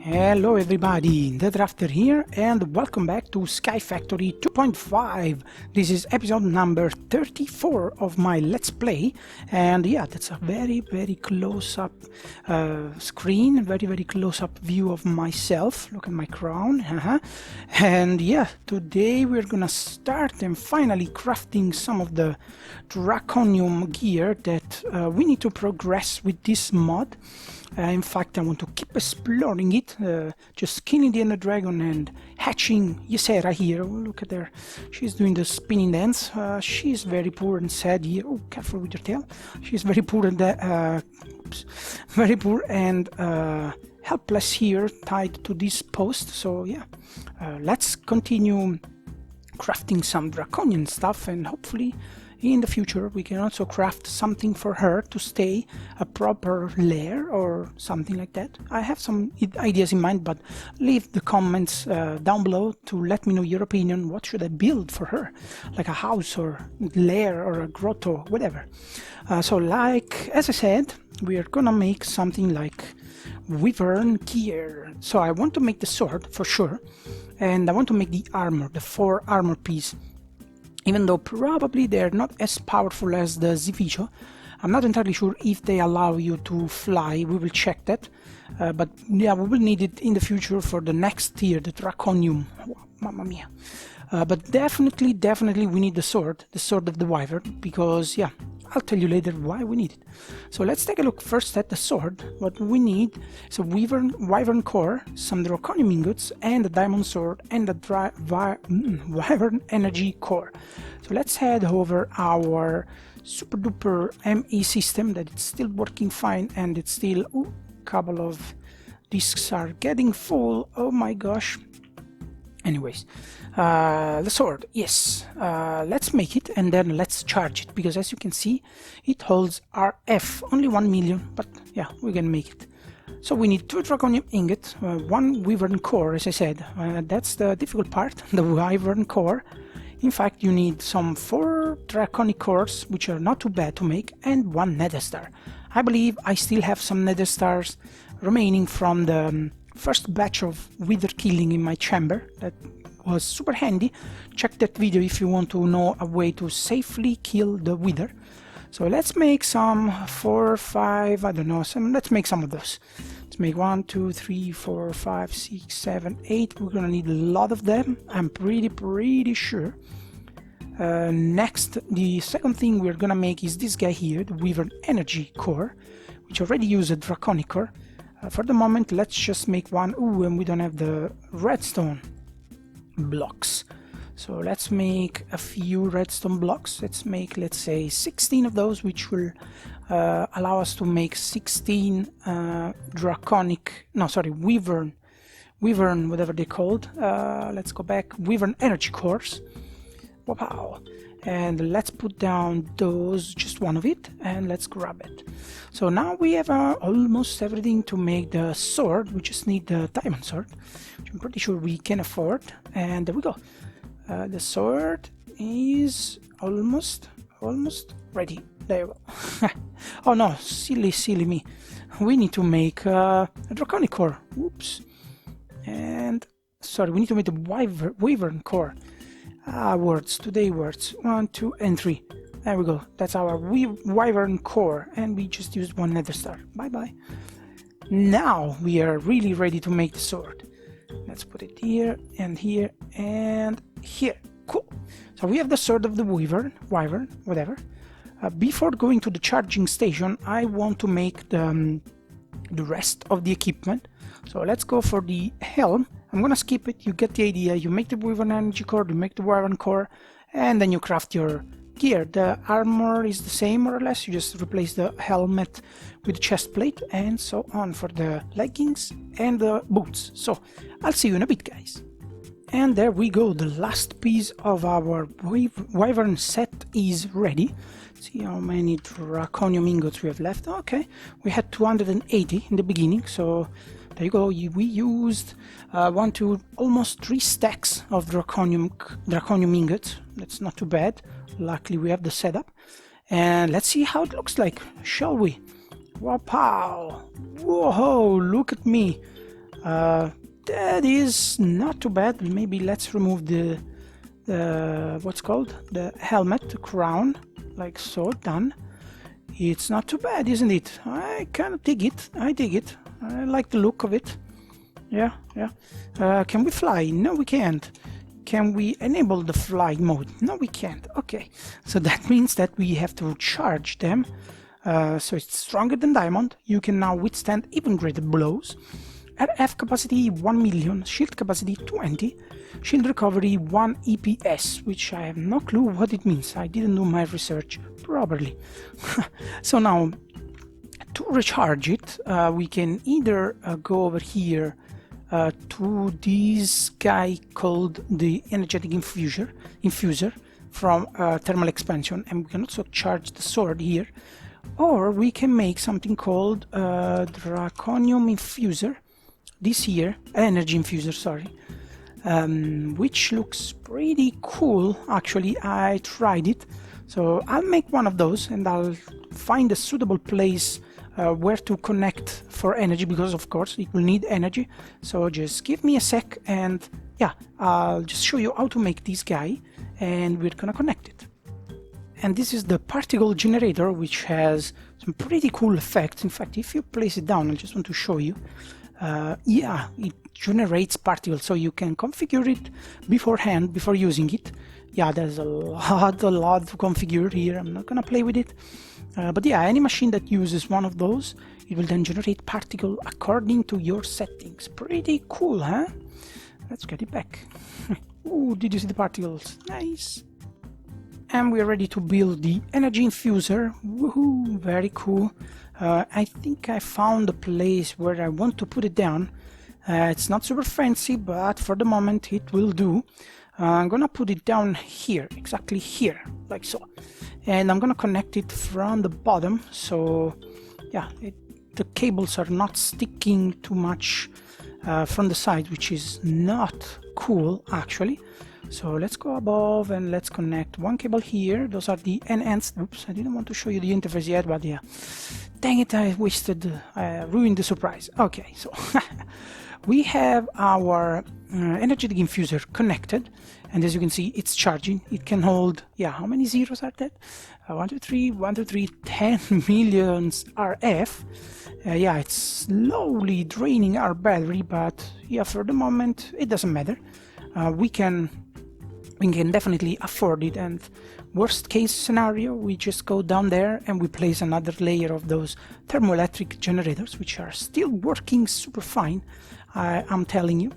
Hello everybody, the Drafter here, and welcome back to SkyFactory 2.5. This is episode number 34 of my Let's Play, and yeah, that's a very close-up screen, very close-up view of myself. Look at my crown, and yeah, today we're gonna start and finally crafting some of the Draconium gear that we need to progress with this mod. In fact, I want to keep exploring it, just killing the Ender Dragon and hatching Ysera here. Oh, look at her. She's doing the spinning dance. She's very poor and sad here. Oh, careful with your tail. She's very poor and helpless here, tied to this post. So yeah, let's continue crafting some Draconian stuff, and hopefully in the future we can also craft something for her to stay a proper lair or something like that. I have some ideas in mind, but leave the comments down below to let me know your opinion. What should I build for her, like a house or lair or a grotto, whatever. So like as I said, we are gonna make something like Wyvern gear. So I want to make the sword for sure, and I want to make the armor, the 4 armor piece. Even though probably they're not as powerful as the Zivicho. I'm not entirely sure if they allow you to fly. We will check that. But yeah, we will need it in the future for the next tier, the Draconium. Oh, mamma mia. But definitely we need the sword of the Wyvern, because yeah, I'll tell you later why we need it. So let's take a look first at the sword. What we need is a Wyvern core, some Draconium ingots, and a diamond sword, and a Wyvern energy core. So let's head over our super duper ME system that it's still working fine, and it's still a couple of discs are getting full. Oh my gosh. Anyways, the sword, yes, let's make it and then let's charge it, because as you can see it holds RF, only 1 million, but yeah, we can make it. So we need 2 Draconium ingots, 1 Wyvern core, as I said. That's the difficult part, the Wyvern core. In fact, you need some 4 Draconic cores, which are not too bad to make, and 1 Nether Star. I believe I still have some Nether Stars remaining from the first batch of wither killing in my chamber. That was super handy. Check that video if you want to know a way to safely kill the wither. So let's make some 4, 5, I don't know, let's make some of those. Let's make 1, 2, 3, 4, 5, 6, 7, 8. We're gonna need a lot of them, I'm pretty sure. Next, the second thing we're gonna make is this guy here, the Wyvern energy core, which already used a Draconic core. For the moment, let's just make one. Ooh, and we don't have the redstone blocks. So let's make a few redstone blocks. Let's make, let's say, 16 of those, which will allow us to make 16 Wyvern, whatever they're called. Let's go back, Wyvern energy cores. Wow. And let's put down those, just one of it, and let's grab it. So now we have almost everything to make the sword. We just need the diamond sword, which I'm pretty sure we can afford, and there we go. The sword is almost ready. There we go. Oh no, silly me. We need to make a Draconic core. Oops. And sorry, we need to make the Wyvern core. Words, 1, 2, and 3. There we go. That's our Wyvern core, and we just used 1 Nether Star. Bye. Now we are really ready to make the sword. Let's put it here and here and here. Cool. So we have the sword of the Wyvern, whatever. Before going to the charging station, I want to make the rest of the equipment. So let's go for the helm. I'm gonna skip it, you get the idea. You make the Wyvern energy core, you make the Wyvern core, and then you craft your gear. The armor is the same, more or less. You just replace the helmet with the chest plate, and so on for the leggings and the boots. So I'll see you in a bit, guys. And there we go, the last piece of our Wyvern set is ready. See how many Draconium ingots we have left. Okay, we had 280 in the beginning, so there you go. We used 1, 2, almost 3 stacks of Draconium ingots. That's not too bad. Luckily we have the setup. And let's see how it looks like, shall we? Wow, whoa, look at me. That is not too bad. Maybe let's remove the what's called the helmet, the crown, like so. Done. It's not too bad, isn't it? I kind of dig it. I dig it. I like the look of it. Yeah. Can we fly? No, we can't. Can we enable the fly mode? No, we can't. Okay, so that means that we have to charge them. So it's stronger than diamond. You can now withstand even greater blows. RF capacity 1 million, shield capacity 20, shield recovery 1 EPS, which I have no clue what it means. I didn't do my research properly. So now, to recharge it, we can either go over here to this guy called the energetic infuser from thermal expansion, and we can also charge the sword here, or we can make something called Draconium infuser, this here, energy infuser, sorry, which looks pretty cool. Actually, I tried it, so I'll make one of those and I'll find a suitable place where to connect for energy, because of course it will need energy. So just give me a sec, and yeah, I'll just show you how to make this guy, and we're gonna connect it. And this is the particle generator, which has some pretty cool effects. In fact, if you place it down, I just want to show you. Yeah, it generates particles, so you can configure it beforehand before using it. Yeah, there's a lot to configure here. I'm not gonna play with it. But yeah, any machine that uses one of those, it will then generate particle according to your settings. Pretty cool, huh? Let's get it back. Ooh, did you see the particles? Nice. And we're ready to build the energy infuser. Woohoo, very cool. I think I found a place where I want to put it down. It's not super fancy, but for the moment it will do. I'm gonna put it down here, exactly here, like so. And I'm gonna connect it from the bottom, so yeah, the cables are not sticking too much from the side, which is not cool actually. So let's go above and let's connect one cable here. Those are the ends. Oops, I didn't want to show you the interface yet, but yeah, dang it, I ruined the surprise. Okay, so we have our energetic infuser connected, and as you can see, it's charging. It can hold, yeah, how many zeros are that? 1, 2, 3, 10 million RF. Yeah, it's slowly draining our battery, but yeah, for the moment it doesn't matter. We can definitely afford it, and worst case scenario, we just go down there and we place another layer of those thermoelectric generators, which are still working super fine, I'm telling you.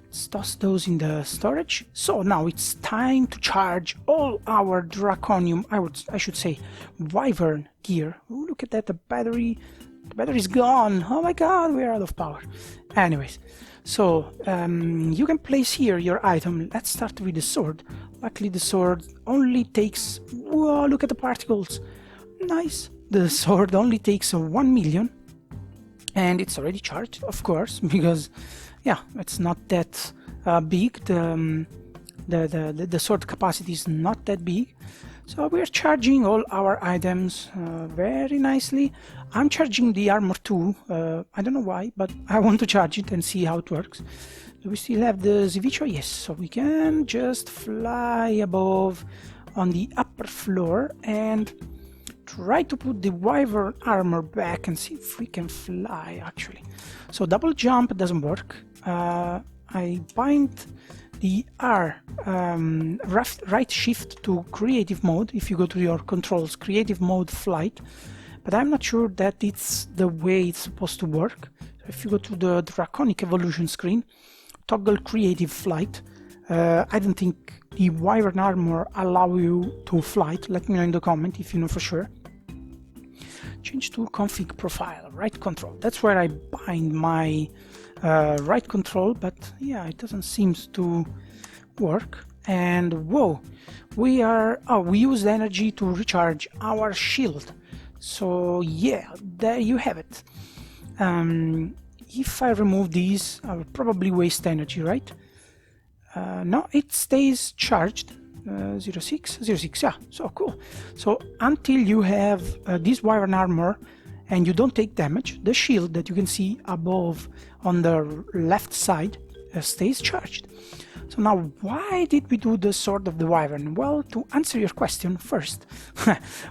Let's toss those in the storage. So now it's time to charge all our Draconium, I should say Wyvern gear. Oh, look at that, the battery's gone. Oh my god, we're out of power. Anyways, so you can place here your item. Let's start with the sword. Luckily the sword only takes, whoa, look at the particles, nice. The sword only takes 1 million, and it's already charged, of course, because yeah, it's not that big. The sword capacity is not that big. So we're charging all our items very nicely. I'm charging the armor too. I don't know why, but I want to charge it and see how it works. Do we still have the Zivicho? Yes, so we can just fly above on the upper floor and try to put the Wyvern armor back and see if we can fly actually. So double jump doesn't work. I bind the right shift to creative mode if you go to your controls, creative mode flight, but I'm not sure that it's the way it's supposed to work. So if you go to the Draconic Evolution screen, toggle creative flight, I don't think the Wyvern armor allow you to flight. Let me know in the comment if you know for sure. Change to config profile, right control. That's where I bind my right control, but yeah, it doesn't seem to work. And whoa, we use energy to recharge our shield. So yeah, there you have it. If I remove these, I will probably waste energy, right? No, it stays charged. 06, yeah, so cool. So until you have this Wyvern armor and you don't take damage, the shield that you can see above on the left side stays charged. So now, why did we do the Sword of the Wyvern? Well, to answer your question, first,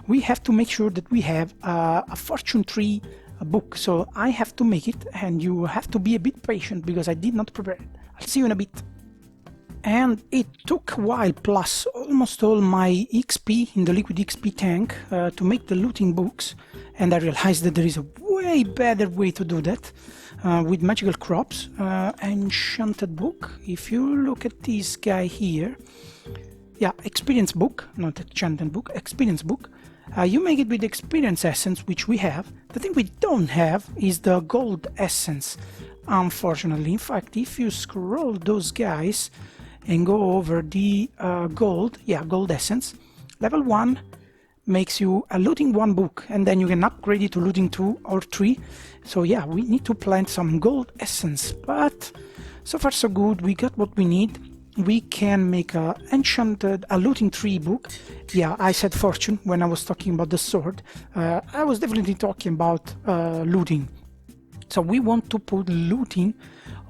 we have to make sure that we have a Fortune 3 book. So I have to make it, and you have to be a bit patient because I did not prepare it. I'll see you in a bit. And it took a while, plus almost all my XP in the liquid XP tank to make the looting books, and I realized that there is a way better way to do that with magical crops. Enchanted book. If you look at this guy here, yeah, experience book, not enchanted book, experience book. You make it with experience essence, which we have. The thing we don't have is the gold essence, unfortunately. In fact, if you scroll those guys and go over the gold essence, level 1 makes you a looting 1 book, and then you can upgrade it to looting 2 or 3. So yeah, we need to plant some gold essence, but so far so good. We got what we need. We can make a looting 3 book. Yeah, I said fortune when I was talking about the sword. I was definitely talking about looting. So we want to put looting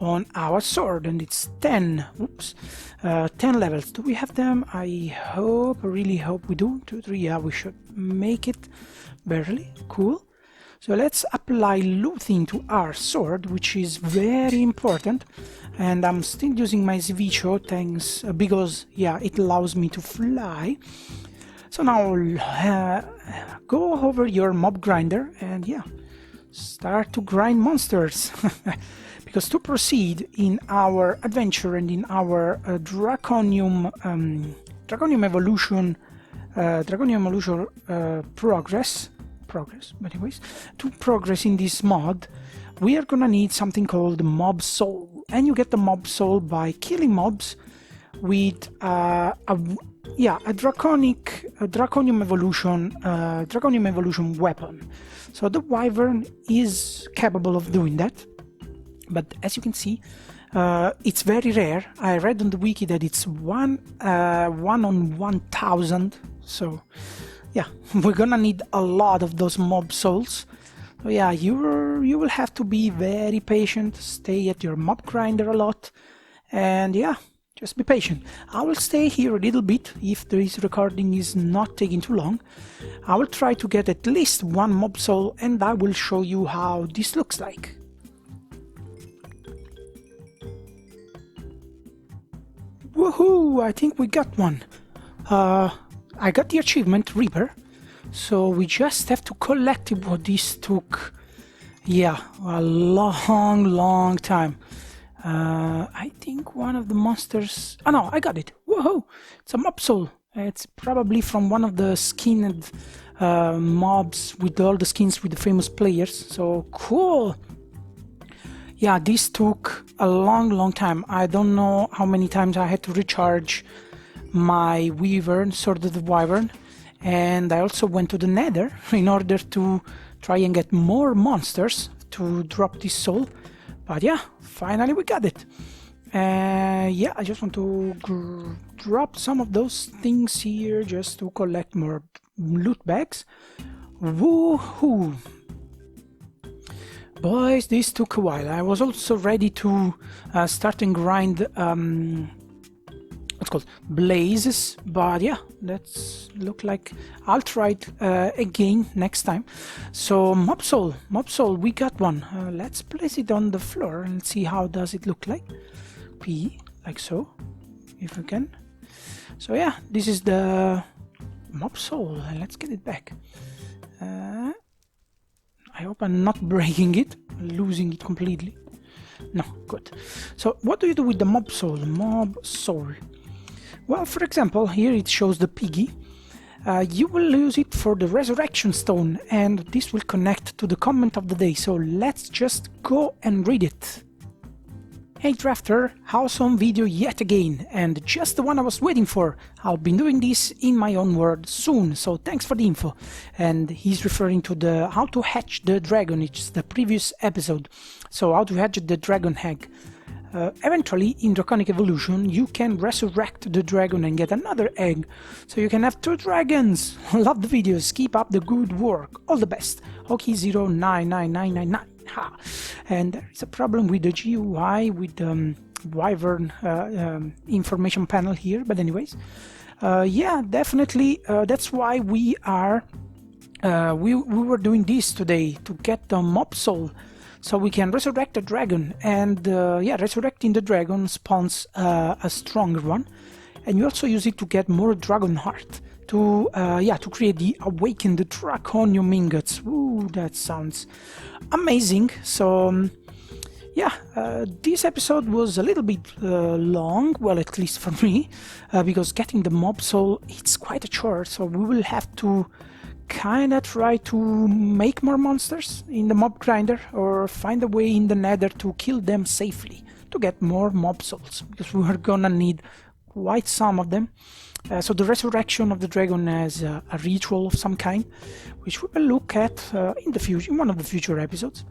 on our sword, and it's 10 levels. Do we have them? I really hope we do. 2, 3, yeah, we should make it barely. Cool. So let's apply looting to our sword, which is very important. And I'm still using my Zvicho, thanks, because yeah, it allows me to fly. So now go over your mob grinder and yeah, start to grind monsters. Because to proceed in our adventure and in our Draconic Evolution progress, but anyways, to progress in this mod, we are gonna need something called Mob Soul, and you get the Mob Soul by killing mobs with a Draconic Evolution weapon. So the Wyvern is capable of doing that, but as you can see, it's very rare. I read on the wiki that it's 1 on 1,000. So yeah, we're gonna need a lot of those mob souls. So yeah, you will have to be very patient, stay at your mob grinder a lot, and yeah, just be patient. I will stay here a little bit if this recording is not taking too long. I will try to get at least 1 mob soul, and I will show you how this looks like. Woohoo! I think we got one. I got the achievement Reaper, so we just have to collect it. What this took, yeah, a long time. I think one of the monsters. Oh no, I got it. Woohoo! It's a mob soul. It's probably from one of the skinned mobs with all the skins with the famous players. So cool. Yeah, this took a long time. I don't know how many times I had to recharge my Wyvern, Sword of the Wyvern, and I also went to the Nether in order to try and get more monsters to drop this soul. But yeah, finally we got it. Yeah, I just want to drop some of those things here just to collect more loot bags. Woohoo! Boys, this took a while. I was also ready to start and grind what's called blazes, but yeah, that's look like I'll try it again next time. So mob soul, we got one. Let's place it on the floor and see how does it look like. P, like so, if I can. So yeah, this is the mob soul. Let's get it back. I hope I'm not breaking it, losing it completely. No, good. So what do you do with the mob soul? Mob soul. Well, for example, here it shows the piggy. You will use it for the resurrection stone, and this will connect to the comment of the day. So let's just go and read it. Hey Drafter, awesome video yet again, and just the one I was waiting for. I'll be doing this in my own world soon, so thanks for the info. And he's referring to the how to hatch the dragon, it's the previous episode. So how to hatch the dragon egg. Eventually, in Draconic Evolution, you can resurrect the dragon and get another egg, so you can have 2 dragons. Love the videos, keep up the good work, all the best. Hockey09999. And there is a problem with the GUI, with the Wyvern information panel here, but anyways, yeah, definitely that's why we are we were doing this today, to get the mob soul so we can resurrect the dragon. And yeah, resurrecting the dragon spawns a stronger one, and you also use it to get more dragon heart to yeah, to create the awakened draconium ingots. Ooh, that sounds amazing. So yeah, this episode was a little bit long, well, at least for me, because getting the mob soul, it's quite a chore, so we will have to kind of try to make more monsters in the mob grinder, or find a way in the nether to kill them safely to get more mob souls, because we are gonna need quite some of them. So the resurrection of the dragon has a ritual of some kind, which we will look at in the future, in one of the future episodes.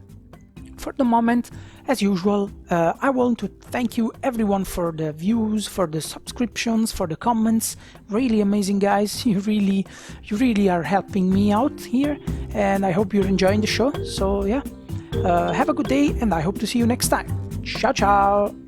For the moment, as usual, I want to thank you everyone for the views, for the subscriptions, for the comments. Really amazing, guys. You really are helping me out here, and I hope you're enjoying the show. So yeah, have a good day, and I hope to see you next time. Ciao, ciao.